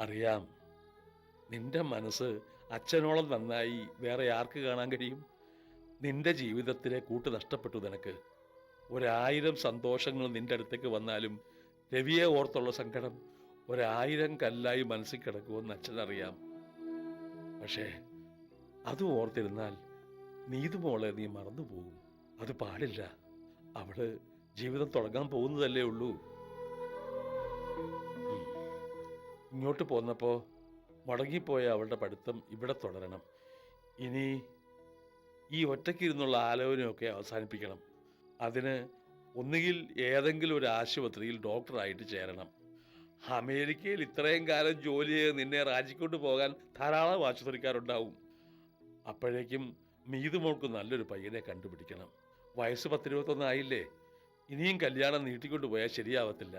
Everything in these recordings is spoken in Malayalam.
അറിയാം, നിന്റെ മനസ്സ് അച്ഛനോളം നന്നായി വേറെ ആർക്ക് കാണാൻ കഴിയും? നിന്റെ ജീവിതത്തിലെ കൂട്ട് നഷ്ടപ്പെട്ടു നിനക്ക്. 1000 സന്തോഷങ്ങൾ നിന്റെ അടുത്തേക്ക് വന്നാലും രവിയെ ഓർത്തുള്ള സങ്കടം 1000 കല്ലായി മനസ്സിൽ കിടക്കുമെന്ന് അച്ഛനറിയാം. പക്ഷേ അതും ഓർത്തിരുന്നാൽ നീതുമോളെ നീ മറന്നുപോകും. അത് പാടില്ല. അവള് ജീവിതം തുടങ്ങാൻ പോകുന്നതല്ലേ ഉള്ളൂ. ഇങ്ങോട്ട് പോന്നപ്പോൾ മുടങ്ങിപ്പോയ അവളുടെ പഠിത്തം ഇവിടെ തുടരണം. ഇനി ഈ ഒറ്റയ്ക്കിരുന്നുള്ള ആലോചനയൊക്കെ അവസാനിപ്പിക്കണം. അതിന് ഒന്നുകിൽ ഏതെങ്കിലും ഒരു ആശുപത്രിയിൽ ഡോക്ടറായിട്ട് ചേരണം. അമേരിക്കയിൽ ഇത്രയും കാലം ജോലി ചെയ്ത് നിന്നെ റാജിക്കൊണ്ട് പോകാൻ ധാരാളം ആശുപത്രിക്കാരുണ്ടാവും. അപ്പോഴേക്കും മീതുമോൾക്ക് നല്ലൊരു പയ്യനെ കണ്ടുപിടിക്കണം. വയസ്സ് 10-21 ആയില്ലേ. ഇനിയും കല്യാണം നീട്ടിക്കൊണ്ട് പോയാൽ ശരിയാവത്തില്ല.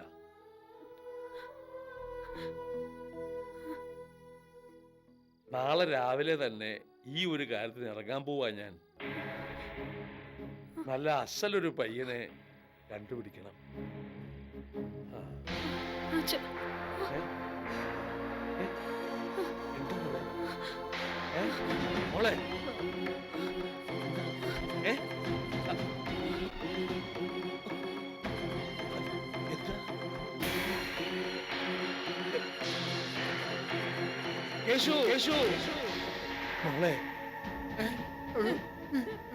നാളെ രാവിലെ തന്നെ ഈ ഒരു കാര്യത്തിന് ഇറങ്ങാൻ പോവാ ഞാൻ. നല്ല അസലൊരു പയ്യനെ കണ്ടുപിടിക്കണം. ആ. അച്ഛാ, ഏ? ഏ? എന്താ മോളെ? ഏ? മോളെ? ഏ? ആ. എന്താ? യേശു, യേശു, മോളെ.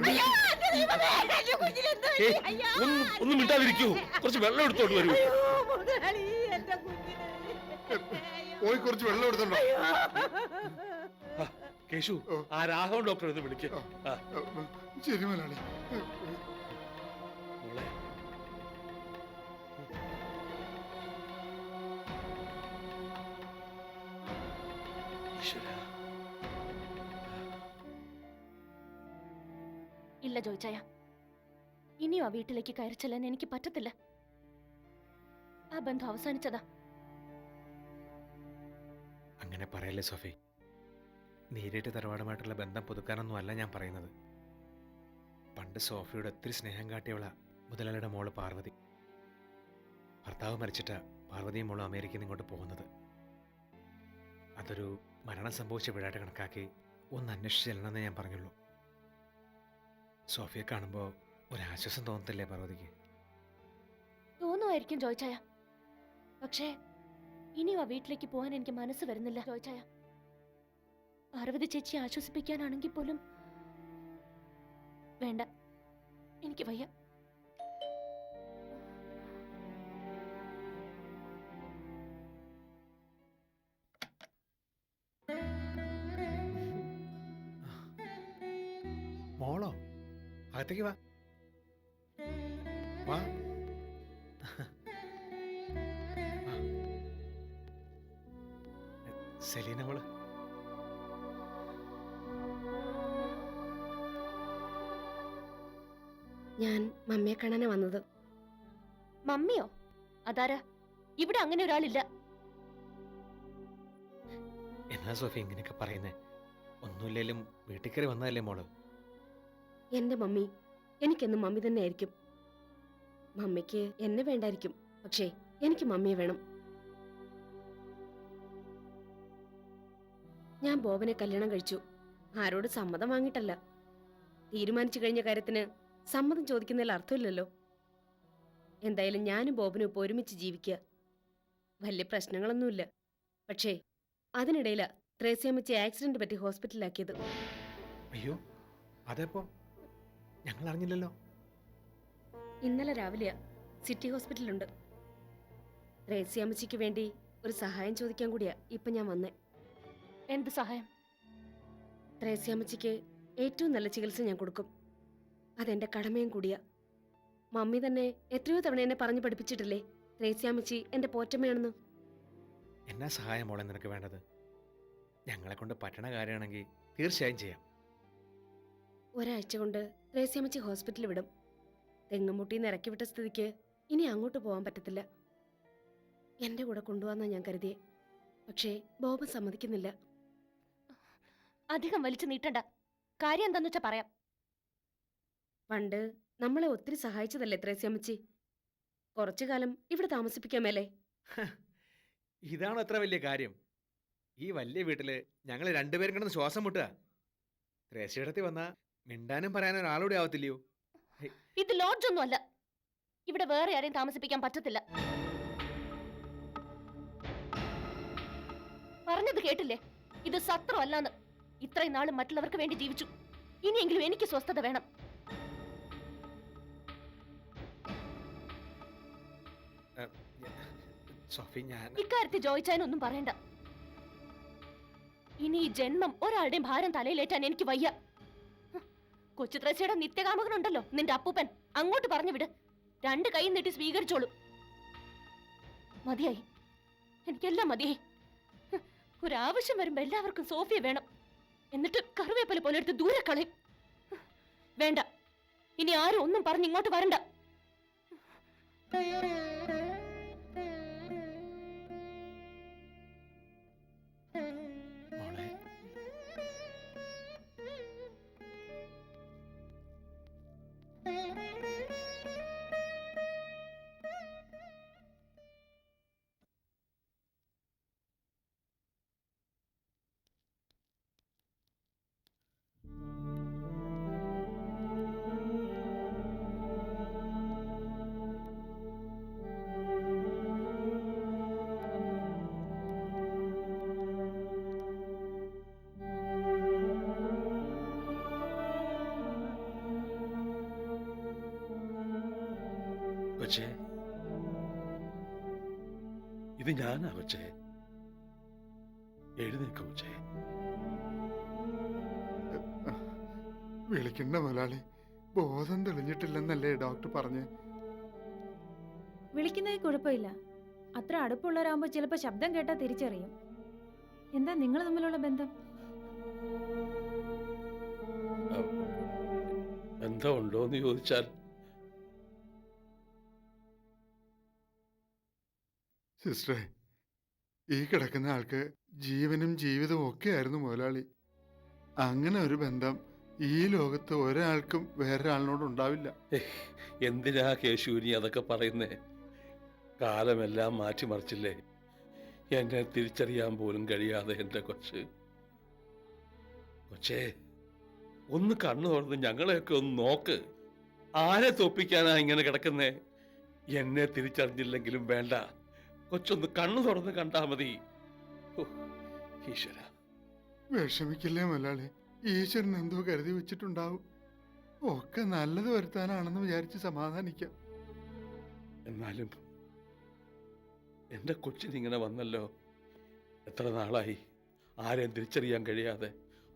അയ്യോ, എന്റെ ദൈവമേ, എന്റെ കുഞ്ഞിനെന്താ ഏയ്, പറ്റി? അയ്യോ, ഒന്നും മിണ്ടാതിരിക്കൂ. കുറച്ച് വെള്ളം എടുത്തോട്ട് വരൂ. അയ്യോ, മുതലാളി, എന്റെ കുഞ്ഞിനെ. അയ്യോ. പോയി കുറച്ച് വെള്ളം എടുത്തോണ്ടോ. അയ്യോ. ആ, കേശു, ആ രാഘവൻ ഡോക്ടറെ ഒന്ന് വിളിക്കുക. ശരി മുതലാളി. മോളെ. ഈശ്വരാ. ഇല്ല ജോയിച്ചായ, ഇനിയും ആ വീട്ടിലേക്ക് കയറി ചെല്ലാൻ എനിക്ക് പറ്റത്തില്ല. ആ ബന്ധം അവസാനിച്ചതാ. അങ്ങനെ പറയല്ലേ സോഫി. നേരിട്ട് തറവാടുമായിട്ടുള്ള ബന്ധം പുതുക്കാനൊന്നും അല്ല ഞാൻ പറയുന്നത്. പണ്ട് സോഫിയോട് ഒത്തിരി സ്നേഹം കാട്ടിയവള മുതലാളിയുടെ മോള് പാർവതി. ഭർത്താവ് മരിച്ചിട്ട് പാർവതിയും മോളും അമേരിക്കയിൽ നിന്ന് ഇങ്ങോട്ട് പോകുന്നത്. അതൊരു മരണം സംഭവിച്ച വീടായിട്ട് കണക്കാക്കി ഒന്ന് അന്വേഷിച്ച് ചെല്ലണമെന്നേ ഞാൻ പറഞ്ഞുള്ളൂ. സോഫിയെ കാണുമ്പോൾ ഒരാശ്വാസം തോന്നത്തില്ലേ പാർവതിക്ക്? തോന്നുമായിരിക്കും ജോയിച്ചായ, പക്ഷേ ഇനിയും ആ വീട്ടിലേക്ക് പോകാൻ എനിക്ക് മനസ്സ് വരുന്നില്ല ജോയിച്ചായ. പാർവതി ചേച്ചി ആശ്വസിപ്പിക്കാനാണെങ്കിൽ പോലും വേണ്ട, എനിക്ക് വയ്യ. മോളോ? അകത്തേക്ക് വാ. വാ. സെലീന മോള്. ഞാൻ മമ്മിയെ കാണാനാ വന്നത്. മമ്മിയോ? അതാരാ? ഇവിടെ അങ്ങനെ ഒരാളില്ല. എന്നാ സോഫി ഇങ്ങനെയൊക്കെ പറയുന്നേ? ഒന്നുമില്ലേലും വീട്ടിൽ കയറി വന്നതല്ലേ മോള്? എന്റെ മമ്മി എനിക്കെന്നും മമ്മി തന്നെ ആയിരിക്കും. മമ്മിക്ക് എന്നെ വേണ്ടായിരിക്കും, പക്ഷേ എനിക്ക് മമ്മിയെ വേണം. ഞാൻ ബോബനെ കല്യാണം കഴിച്ചു. ആരോട് സമ്മതം വാങ്ങിയിട്ടല്ല. തീരുമാനിച്ചു കഴിഞ്ഞ കാര്യത്തിന് സമ്മതം ചോദിക്കുന്നതിൽ അർത്ഥമില്ലല്ലോ. എന്തായാലും ഞാനും ബോബനും ഇപ്പോൾ ഒരുമിച്ച് ജീവിക്കുക. വലിയ പ്രശ്നങ്ങളൊന്നുമില്ല. പക്ഷേ അതിനിടയിലാ ത്രേസ്യാമ്മച്ചി ആക്സിഡന്റ് പറ്റി ഹോസ്പിറ്റലിലാക്കിയത്. അയ്യോ, അതെപ്പോ? ഞങ്ങൾ അറിഞ്ഞില്ലല്ലോ. ഇന്നലെ രാവിലെയാ. സിറ്റി ഹോസ്പിറ്റലുണ്ട്. ത്രേസ്യാമ്മച്ചിക്ക് വേണ്ടി ഒരു സഹായം ചോദിക്കാൻ കൂടിയാ ഇപ്പൊ ഞാൻ വന്നേ. എന്ത് സഹായം? ത്രേസ്യാമ്മച്ചിക്ക് ഏറ്റവും നല്ല ചികിത്സ ഞാൻ കൊടുക്കും. അതെന്റെ കടമയും കൂടിയാ. മമ്മി തന്നെ എത്രയോ തവണ എന്നെ പറഞ്ഞു പഠിപ്പിച്ചിട്ടില്ലേ ത്രേസ്യാമ്മച്ചി എന്റെ പോറ്റമ്മയാണെന്ന്. എന്നാ സഹായം മോളെ നിനക്ക് വേണ്ടത്? ഞങ്ങളെ കൊണ്ട് പറ്റണ കാര്യമാണെങ്കിൽ തീർച്ചയായും ചെയ്യാം. ഒരാഴ്ച കൊണ്ട് ത്രേസ്യാമ്മച്ചി ഹോസ്പിറ്റലിൽ വിടും. തെങ്ങുമുട്ടിന്ന് ഇറക്കി വിട്ട സ്ഥിതിക്ക് ഇനി അങ്ങോട്ട് പോകാൻ പറ്റത്തില്ല. എന്റെ കൂടെ കൊണ്ടുപോകാന്നാ ഞാൻ കരുതിയേ. പക്ഷേ ബോബൻ സമ്മതിക്കുന്നില്ല. അധികം വലിച്ചു നീട്ടണ്ട. കാര്യം എന്താന്ന് വെച്ചാ പറയാം. പണ്ട് നമ്മളെ ഒത്തിരി സഹായിച്ചതല്ലേ ത്രേസ്യാമ്മച്ചി. കുറച്ചു കാലം ഇവിടെ താമസിപ്പിക്കാൻ മേലേ? ഇതാണോ എത്ര വലിയ കാര്യം? ഈ വലിയ വീട്ടില് ഞങ്ങൾ രണ്ടുപേരും കിടന്ന് ശ്വാസം മുട്ടുക. ത്രേസ്യയിടത്തിൽ വന്നാ മിണ്ടാനും പറയാനും ഒരാളൂടെ ആവത്തില്ലയോ? ഇത് ലോഡ്ജ് ഒന്നും അല്ല. ഇവിടെ വേറെ ആരെയും താമസിപ്പിക്കാൻ പറ്റത്തില്ല. പറഞ്ഞത് കേട്ടില്ലേ? ഇത് സത്രം അല്ലാന്ന്. ഇത്രയും നാളും മറ്റുള്ളവർക്ക് വേണ്ടി ജീവിച്ചു. ഇനിയെങ്കിലും എനിക്ക് സ്വസ്ഥത വേണം. സോഫി, ഞാൻ ഇക്കാര്യത്തിൽ ജോയിച്ചാനൊന്നും പറയണ്ട. ഇനി ഈ ജന്മം ഒരാളുടെയും ഭാരം തലയിലേറ്റാൻ എനിക്ക് വയ്യ. കൊച്ചു ത്രേസ്യയുടെ നിത്യകാമകനുണ്ടല്ലോ നിന്റെ അപ്പൂപ്പൻ, അങ്ങോട്ട് പറഞ്ഞു വിട്. 2 കൈ നീട്ടി സ്വീകരിച്ചോളൂ. മതിയായി, എനിക്കെല്ലാം മതിയായി. ഒരാവശ്യം വരുമ്പോ എല്ലാവർക്കും സോഫിയ വേണം. എന്നിട്ട് കറിവേപ്പില പോലെ എടുത്ത് ദൂരെ കളയും. വേണ്ട, ഇനി ആരും ഒന്നും പറഞ്ഞ് ഇങ്ങോട്ട് വരണ്ട. മോളെ, കൊച്ചേ, ഇത് ഞാനാ കൊച്ചേ. എഴുന്നേൽക്ക കൊച്ചേ. വിളിക്കണ്ട മുതലാളി, ബോധം തെളിഞ്ഞിട്ടില്ലെന്നല്ലേ ഡോക്ടർ പറഞ്ഞ്. വിളിക്കുന്നതിൽ കുഴപ്പമില്ല. അത്ര അടുപ്പുള്ളവരാകുമ്പോൾ ചിലപ്പോൾ ശബ്ദം കേട്ടാൽ തിരിച്ചറിയും. എന്താ നിങ്ങൾ തമ്മിലുള്ള ബന്ധം? ബന്ധമുണ്ടോന്ന് ചോദിച്ചാൽ സിസ്റ്ററെ, ഈ കിടക്കുന്ന ആൾക്ക് ജീവനും ജീവിതവും ഒക്കെ ആയിരുന്നു മുതലാളി. അങ്ങനെ ഒരു ബന്ധം ഈ ലോകത്ത് ഒരാൾക്കും വേറൊരാളിനോട് ഉണ്ടാവില്ല. എന്തിനാ കേശൂരി അതൊക്കെ പറയുന്നേ? കാലമെല്ലാം മാറ്റിമറിച്ചില്ലേ. എന്നെ തിരിച്ചറിയാൻ പോലും കഴിയാതെ എൻ്റെ കൊച്ചേ, ഒന്ന് കണ്ണു തുറന്ന് ഞങ്ങളെയൊക്കെ ഒന്ന് നോക്ക്. ആരെ തോപ്പിക്കാനാ ഇങ്ങനെ കിടക്കുന്നേ? എന്നെ തിരിച്ചറിഞ്ഞില്ലെങ്കിലും വേണ്ട, കൊച്ചൊന്ന് കണ്ണു തുറന്ന് കണ്ടാ മതി. ഈശ്വര, വിഷമിക്കില്ലേ മുതലാളി, ഈശ്വരൻ എന്തോ കരുതി വെച്ചിട്ടുണ്ടാവും. ഒക്കെ നല്ലത് വരുത്താനാണെന്ന് വിചാരിച്ച് സമാധാനിക്കാം. എന്നാലും എൻ്റെ കൊച്ചിനിങ്ങനെ വന്നല്ലോ. എത്ര നാളായി ആരെയും തിരിച്ചറിയാൻ കഴിയാതെ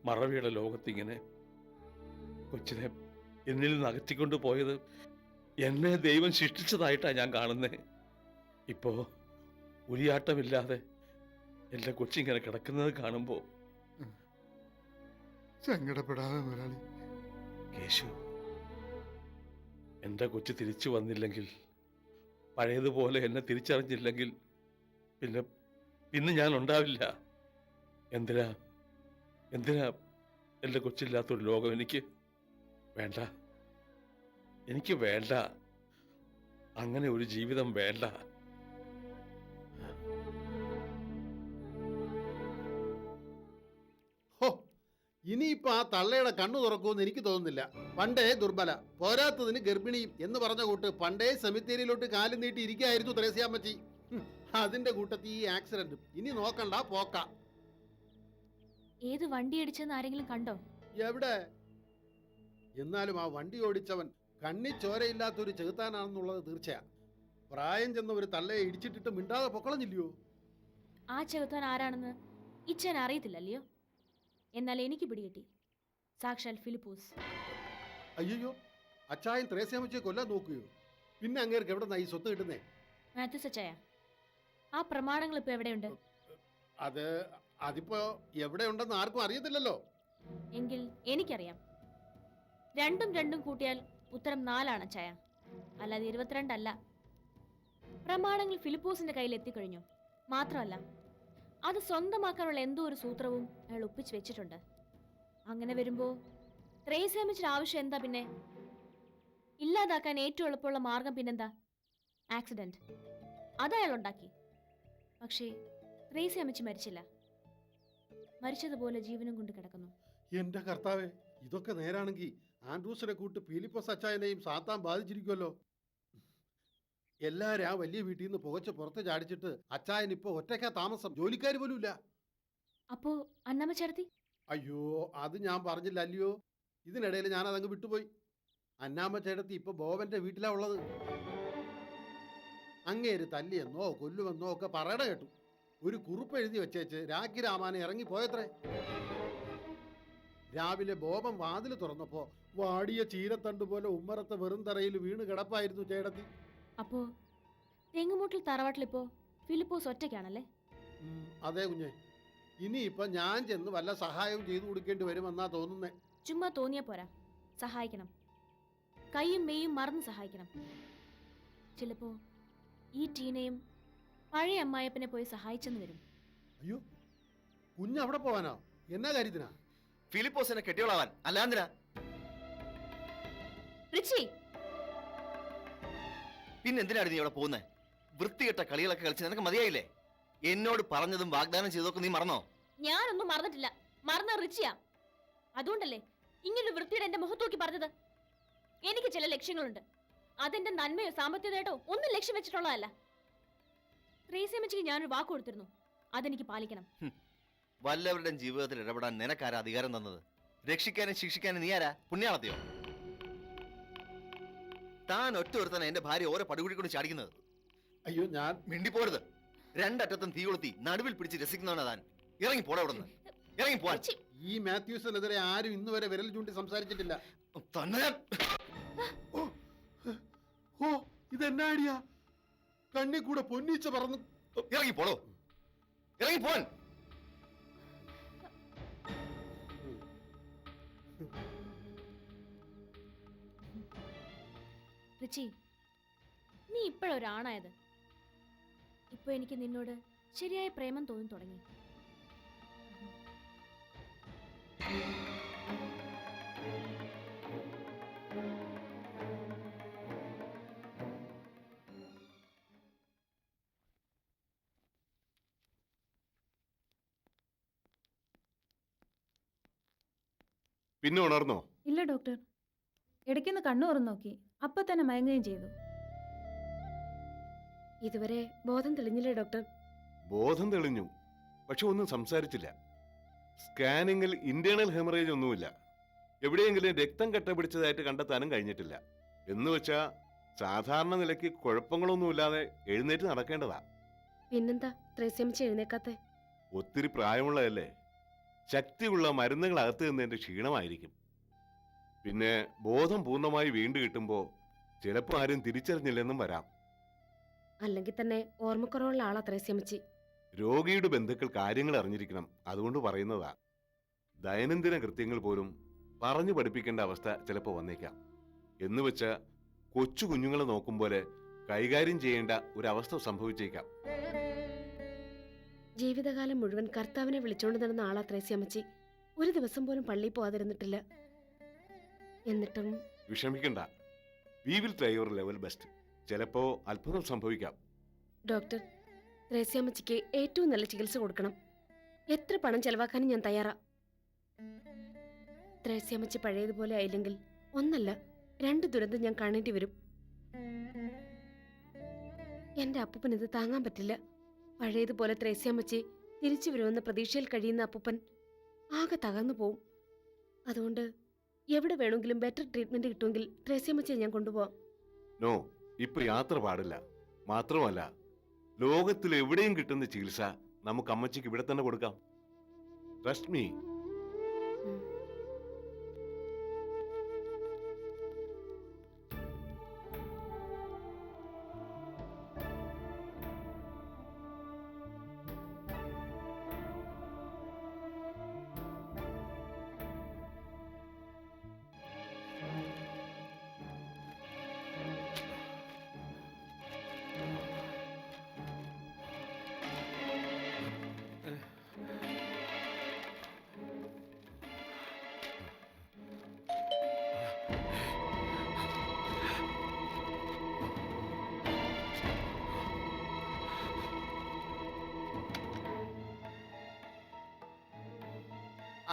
മറവിയുടെ ലോകത്തിങ്ങനെ. കൊച്ചിനെ എന്നിൽ നിന്ന് അകറ്റിക്കൊണ്ട് പോയത് എന്നെ ദൈവം ശിക്ഷിച്ചതായിട്ടാണ് ഞാൻ കാണുന്നേ. ഇപ്പോ ഉരിയാട്ടമില്ലാതെ എൻ്റെ കൊച്ചിങ്ങനെ കിടക്കുന്നത് കാണുമ്പോൾ സങ്കടപ്പെടാതെ മുതലാളി. കേശു, എൻ്റെ കൊച്ചു തിരിച്ചു വന്നില്ലെങ്കിൽ, പഴയതുപോലെ എന്നെ തിരിച്ചറിഞ്ഞില്ലെങ്കിൽ പിന്നെ പിന്നെ ഞാൻ ഉണ്ടാവില്ല. എന്തിനാ എൻ്റെ കൊച്ചില്ലാത്തൊരു ലോകം എനിക്ക് വേണ്ട. എനിക്ക് വേണ്ട, അങ്ങനെ ഒരു ജീവിതം വേണ്ട. ഹോ, ഇനിയിപ്പോ ആ തള്ളയുടെ കണ്ണു തുറക്കുമെന്ന് എനിക്ക് തോന്നുന്നില്ല. പണ്ടേ ദുർബല, പോരാത്തതിന് ഗർഭിണിയും എന്ന് പറഞ്ഞ കൂട്ട് പണ്ടേ സെമിത്തേരിയിലോട്ട് കാലും നീട്ടി ഇരിക്കായിരുന്നു ത്രേസ്യാമ്മച്ചി. അതിന്റെ കൂട്ടത്തിൽ ഈ ആക്സിഡന്റും. ഇനി നോക്കണ്ട, പോക്ക. ഏത് വണ്ടി അടിച്ചെന്ന് ആരെങ്കിലും കണ്ടോ? എവിടെ? എന്നാലും ആ വണ്ടി ഓടിച്ചവൻ കണ്ണി ചോരയില്ലാത്തൊരു ചെകുത്താനാണെന്നുള്ളത് തീർച്ചയാ. പ്രായം ചെന്ന ഒരു തള്ളയെ ഇടിച്ചിട്ടിട്ട് മിണ്ടാതെ പൊക്കളഞ്ഞില്ലയോ? ആ ചെകുത്താൻ ആരാണെന്ന് ഇച്ഛൻ അറിയത്തില്ലല്ലയോ? എന്നാൽ എനിക്ക് പിടികിട്ടി. സാക്ഷാൽ ഫിലിപ്പോസ്. അയ്യോ, അച്ചായൻ ത്രേസ്യാമ്മച്ചിയെ കൊല്ലാൻ നോക്കുകയോ? പിന്നെ അങ്ങേർക്ക് എവിടെ നിന്നാ ഈ സ്വത്ത് കിട്ടുന്നേ? മാത്യുസ് അച്ചായ, ആ പ്രമാണങ്ങൾ ഇപ്പൊ എവിടെയുണ്ട്? അതിപ്പോ എവിടെ ഉണ്ടെന്ന് ആർക്കും അറിയത്തില്ലല്ലോ. എങ്കിൽ എനിക്കറിയാം. 2ഉം 2ഉം കൂട്ടിയാൽ ഉത്തരം 4 ആണ് അച്ചായ, അല്ലാതെ 22 അല്ല. പ്രമാണങ്ങൾ ഫിലിപ്പോസിന്റെ കയ്യിൽ എത്തിക്കഴിഞ്ഞു. മാത്രമല്ല, അത് സ്വന്തമാക്കാനുള്ള എന്തോ ഒരു സൂത്രവും അയാൾ ഒപ്പിച്ചു വെച്ചിട്ടുണ്ട്. അങ്ങനെ വരുമ്പോ ത്രേസ്യാമ്മച്ചിയുടെ ആവശ്യം എന്താ പിന്നെ? ഇല്ലാതാക്കാൻ ഏറ്റവും എളുപ്പമുള്ള മാർഗം പിന്നെന്താ? ആക്സിഡന്റ്. അത് അയാൾ ഉണ്ടാക്കി. പക്ഷേ ത്രേസ്യാമ്മച്ചി മരിച്ചില്ല. മരിച്ചതുപോലെ ജീവനും കൊണ്ട് കിടക്കുന്നു. എന്റെ കർത്താവേ, ഇതൊക്കെ നേരാണെങ്കിൽ ആൻഡ്രൂസിനെ കൂട്ട് പീലിപ്പോസ് അച്ചായനെയും സാത്താൻ ബാധിച്ചിരിക്കുമല്ലോ. എല്ലാരും ആ വലിയ വീട്ടിൽ നിന്ന് പുകച്ച് പുറത്ത് ചാടിച്ചിട്ട് അച്ചായൻ ഇപ്പൊ ഒറ്റയ്ക്കാ താമസം, ജോലിക്കാർ പോലും ഇല്ല. അപ്പോ അന്നമ്മ ചേർത്തി? അയ്യോ, അത് ഞാൻ പറഞ്ഞില്ല അല്ലയോ. ഇതിനിടയിൽ ഞാൻ അതങ്ങ് വിട്ടുപോയി. അന്നാമ്മ ചേട്ടത്തി ഇപ്പൊ ബോബന്റെ വീട്ടിലാ ഉള്ളത്. അങ്ങേര് തല്ലിയെന്നോ കൊല്ലുമെന്നോ ഒക്കെ പറയണ കേട്ടു. ഒരു കുറിപ്പ് എഴുതി വെച്ചേച്ച് രാഖി രാമാനെ ഇറങ്ങി പോയത്രേ. രാവിലെ ബോബൻ വാതിൽ തുറന്നപ്പോ വാടിയ ചീരത്തണ്ട് പോലെ ഉമ്മറത്തെ വെറും തറയിൽ വീണ് കിടപ്പായിരുന്നു ചേട്ടത്തി. അപ്പോ തെങ്ങുമൂട്ടിൽ തറവാട്ടിലിപ്പോ ഫിലിപ്പോസ് ഒറ്റയ്ക്കാണല്ലേ? അതെ കുഞ്ഞെ. ഇനിയിപ്പൊ ഞാൻ ചെന്ന് വല്ല സഹായവും ചെയ്തു കൊടുക്കേണ്ടി വരുമെന്നാ തോന്നുന്നേ. ചുമ്മാ തോന്നിയാ പോരാ, സഹായിക്കണം. കൈയും മെയ്യും മറന്ന് സഹായിക്കണം. ചിലപ്പോ ഈ ടീനയും പഴയ അമ്മായപ്പനെ പോയി സഹായിച്ചെന്ന് വരും. അയ്യോ, കുഞ്ഞ് അവിടെ പോവാനോ? എന്നാ കാര്യത്തിനാ? ഫിലിപ്പോസിനെ കെട്ടിയോളാവാൻ, അല്ലാന്തിനാ? റിച്ചി, പിന്നെന്തിനാണ് നീ അവിടെ പോകുന്നേ? വൃത്തികെട്ട കളികളൊക്കെ കളിച്ച് നിനക്ക് മതിയായില്ലേ? എന്നോട് പറഞ്ഞതും വാഗ്ദാനം ചെയ്തൊക്കെ നീ മറന്നോ? ഞാനൊന്നും മറന്നിട്ടില്ല. മറന്ന റിച്ചിയാ. അതുകൊണ്ടല്ലേ ഇങ്ങനൊരു വൃത്തിയുടെ എന്റെ മുഖത്തോക്കി പറഞ്ഞത്. എനിക്ക് ചില ലക്ഷ്യങ്ങളുണ്ട്. അതെന്റെ നന്മയോ സാമ്പത്തിക നേട്ടോ ഒന്നും ലക്ഷ്യം വെച്ചിട്ടുള്ളതല്ല. ത്രേസ്യമ്മച്ചിക്ക് ഞാനൊരു വാക്ക് കൊടുത്തിരുന്നു, അതെനിക്ക് പാലിക്കണം. വല്ലവരുടെയും ജീവിതത്തിൽ ഇടപെടാൻ നിനക്കാരാ അധികാരം തന്നത്? രക്ഷിക്കാനും ശിക്ഷിക്കാനും നീ ആരാ? പുണ്യാളത്തെയോ? താൻ ഒറ്റ ഒരുത്തന എന്റെ ഭാര്യ ഓരോ പടുകുടി കൊണ്ട് ചാടിക്കുന്നത്. അയ്യോ, ഞാൻ മിണ്ടിപ്പോരുത്. രണ്ടറ്റത്തും തീ കൊളുത്തി നടുവിൽ പിടിച്ച് രസിക്കുന്നവനാ താൻ. ഇറങ്ങി പോടാ അവിടെ നിന്ന്. ഇറങ്ങി പോവാൻ. ഈ മാത്യൂസിനെതിരെ ആരും ഇന്ന് വരെ വിരൽ ചൂണ്ടി സംസാരിച്ചിട്ടില്ല. തന്നെ ഓ, ഇതെന്നാ ഐഡിയ? കണ്ണി കൂടെ പൊന്നീച്ച പറന്നു. ഇറങ്ങി പോടോ. ഇറങ്ങി പോവാൻ. റിച്ചി, നീ ഇപ്പോഴൊരാണായത്. ഇപ്പൊ എനിക്ക് നിന്നോട് ശരിയായ പ്രേമം തോന്നി തുടങ്ങി. പിന്നെ ഉണർന്നോ? ഇല്ല ഡോക്ടർ, ഇടയ്ക്കൊന്ന് കണ്ണു തുറന്നു നോക്കി, അപ്പൊ തന്നെ മയങ്ങുകയും ചെയ്തു. ഇതുവരെ ബോധം തെളിഞ്ഞില്ലേ ഡോക്ടർ? ബോധം തെളിഞ്ഞു, പക്ഷെ ഒന്നും സംസാരിച്ചില്ല. സ്കാനിങ്ങിൽ ഇന്റേണൽ ഹെമറേജ് ഒന്നുമില്ല. എവിടെയെങ്കിലും രക്തം കട്ടപിടിച്ചതായിട്ട് കണ്ടെത്താനും കഴിഞ്ഞിട്ടില്ല. എന്ന് വെച്ചാ സാധാരണ നിലയ്ക്ക് കുഴപ്പങ്ങളൊന്നുമില്ലാതെ എഴുന്നേറ്റ് നടക്കേണ്ടതാ. പിന്നെന്താ ത്രേസ്യമ്മച്ചി എഴുന്നേക്കാത്തെ? ഒത്തിരി പ്രായമുള്ളതല്ലേ, ശക്തിയുള്ള മരുന്നുകൾ അകത്ത് നിന്നതിന്റെ ക്ഷീണമായിരിക്കും. പിന്നെ ബോധം പൂർണ്ണമായി വീണ്ടും കിട്ടുമ്പോൾ ചിലപ്പോൾ ആരും തിരിച്ചറിഞ്ഞില്ലെന്നും വരാം. അല്ലെങ്കിൽ തന്നെ ഓർമ്മക്കുറവുള്ള ആളാ ത്രേസ്യമ്മച്ചി. രോഗിയുടെ ബന്ധുക്കൾ കാര്യങ്ങൾ അറിഞ്ഞിരിക്കണം, അതുകൊണ്ട് പറയുന്നതാ. ദൈനംദിന കൃത്യങ്ങൾ പോലും പറഞ്ഞു പഠിപ്പിക്കേണ്ട അവസ്ഥ ചിലപ്പോൾ വന്നേക്കാം. എന്ന് വെച്ചാ കൊച്ചു കുഞ്ഞുങ്ങളെ നോക്കും പോലെ കൈകാര്യം ചെയ്യേണ്ട ഒരവസ്ഥ സംഭവിച്ചേക്കാം. ജീവിതകാലം മുഴുവൻ കർത്താവിനെ വിളിച്ചോണ്ട് നടന്ന ആളാ ത്രേസ്യമ്മച്ചി. ഒരു ദിവസം പോലും പള്ളിയിൽ പോകാതിരുന്നിട്ടില്ല. എന്നിട്ടും വിഷമിക്കണ്ട, we will try your level best. ചിലപ്പോ അത്ഭുതം സംഭവിക്കാം. ഡോക്ടർ, ത്രേസ്യമ്മച്ചിക്ക് ഏറ്റവും നല്ല ചികിത്സ കൊടുക്കണം. എത്ര പണം ചെലവാക്കാനും ഞാൻ തയ്യാറാ. ത്രേസ്യമ്മച്ചി പഴയതുപോലെ ആയില്ലെങ്കിൽ ഒന്നല്ല 2 ദുരന്തം ഞാൻ കാണേണ്ടി വരും. എന്റെ അപ്പൂപ്പൻ ഇത് താങ്ങാൻ പറ്റില്ല. പഴയതുപോലെ ത്രേസ്യമ്മച്ചി തിരിച്ചു വരുമെന്ന പ്രതീക്ഷയിൽ കഴിയുന്ന അപ്പൂപ്പൻ ആകെ തകർന്നു പോവും. അതുകൊണ്ട് എവിടെ വേണമെങ്കിലും ബെറ്റർ ട്രീറ്റ്മെന്റ് കിട്ടുമെങ്കിൽ ത്രേസ്യമ്മച്ചിയെ ഞാൻ കൊണ്ടുപോവാം. നോ, ഇപ്പൊ യാത്ര പാടില്ല. മാത്രമല്ല, ലോകത്തിൽ എവിടെയും കിട്ടുന്ന ചികിത്സ നമുക്ക് അമ്മച്ചിക്ക് ഇവിടെ തന്നെ കൊടുക്കാം. Trust me.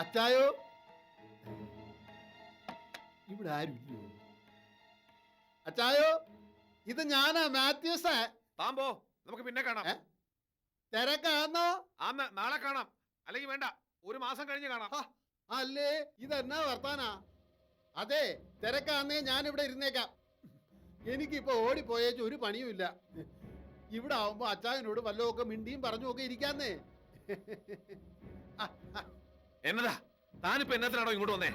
അച്ചായോ ഇവിടെ ആരും ഇല്ലയോ? അച്ചായോ ഇത് ഞാനാ മാത്യൂസേ. താൻ പോ, നമുക്ക് പിന്നെ കാണാം. തിരക്കാന്നോ? ആന്ന് നാളെ കാണാം, അല്ലെങ്കിൽ വേണ്ട, ഒരു മാസം കഴിഞ്ഞ് കാണാം. അല്ലേ ഇതെന്നാ വർത്താനാ? അതെ തിരക്കാന്നേ ഞാൻ ഇവിടെ ഇരുന്നേക്കാം. എനിക്കിപ്പോ ഓടിപ്പോയേച്ച് ഒരു പണിയുമില്ല. ഇവിടെ ആവുമ്പോ അച്ചായനോട് വല്ലതൊക്കെ മിണ്ടിയും പറഞ്ഞുമൊക്കെ ഇരിക്കാന്നേ. എന്നതാ താനിപ്പോ എന്നത്തിനാണോ ഇങ്ങോട്ട് വന്നേ?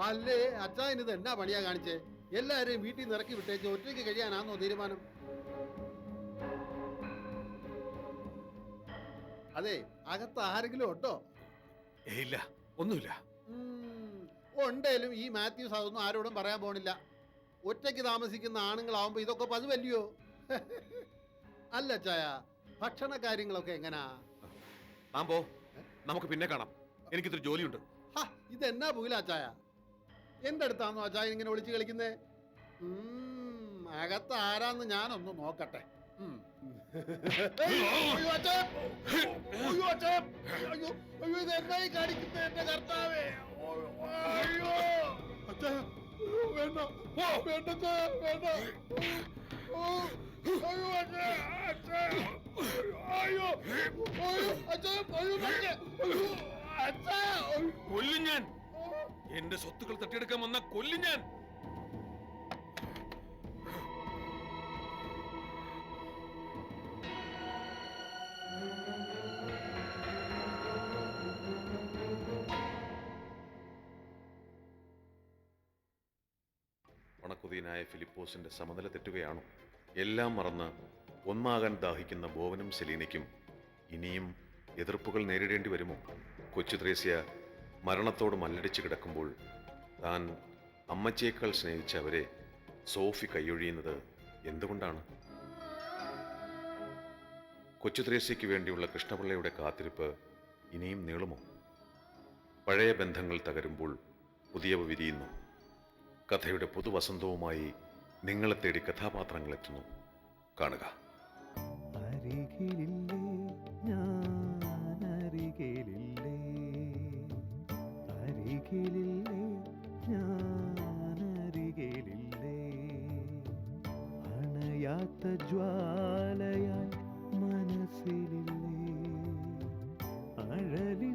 അല്ലേ അച്ചായൻ ഇത് എന്നാ പണിയാ കാണിച്ചേ? എല്ലാരെയും വീട്ടിൽ നിന്ന് ഇറക്കി വിട്ടേച്ച് ഒറ്റയ്ക്ക് കഴിയാനാന്നോ തീരുമാനം? അതെ അകത്ത് ആരെങ്കിലും ഉണ്ടോ? ഇല്ല, ഒന്നുമില്ല. ഉണ്ടേലും ഈ മാത്യൂസ് അതൊന്നും ആരോടും പറയാൻ പോണില്ല. ഒറ്റയ്ക്ക് താമസിക്കുന്ന ആണുങ്ങളാവുമ്പോ ഇതൊക്കെ പതിവല്ലയോ? അല്ല ചായ ഭക്ഷണ കാര്യങ്ങളൊക്കെ എങ്ങനാ? താൻ പോ, നമുക്ക് പിന്നെ കാണാം, എനിക്കിത്ര ജോലിയുണ്ട്. ഇതെന്നാ പൂല ചായ? എന്റെ അടുത്താണോ അച്ചായൻ ഇങ്ങനെ ഒളിച്ചു കളിക്കുന്നേ? അകത്ത് ആരാന്ന് ഞാനൊന്ന് നോക്കട്ടെ. ഇതെന്നായി കാണിക്കുന്നേ എന്റെ കർത്താവേ? വേണ്ട വേണ്ട വേണ്ട. കൊല്ലും ഞാൻ, എന്റെ സ്വത്തുക്കൾ തട്ടിയെടുക്കാൻ വന്ന കൊല്ലും ഞാൻ. പണക്കുതിയനായ ഫിലിപ്പോസിന്റെ സമനില തെറ്റുകയാണോ? എല്ലാം മറന്ന് ഒന്നാകാൻ ദാഹിക്കുന്ന ബോവനും സെലീനയ്ക്കും ഇനിയും എതിർപ്പുകൾ നേരിടേണ്ടി വരുമോ? കൊച്ചു ത്രേസ്യ മരണത്തോട് മല്ലടിച്ച് കിടക്കുമ്പോൾ താൻ അമ്മച്ചേക്കാൾ സ്നേഹിച്ച അവരെ സോഫി കൈയൊഴിയുന്നത് എന്തുകൊണ്ടാണ്? കൊച്ചു ത്രേസ്യയ്ക്ക് വേണ്ടിയുള്ള കൃഷ്ണപിള്ളയുടെ കാത്തിരിപ്പ് ഇനിയും നീളുമോ? പഴയ ബന്ധങ്ങൾ തകരുമ്പോൾ പുതിയവ വിരിയുന്നു. കഥയുടെ പുതുവസന്തവുമായി നിങ്ങളെ തേടി കഥാപാത്രങ്ങൾ എത്തുന്നു. കാണുക. അരികിലില്ലേ ഞാൻ അരികിലില്ലേ, അരികിലില്ലേ ഞാൻ അരികിലില്ലേ, അണയാത്ത ജ്വാലയായി മനസ്സിലില്ലേ, അഴലിൽ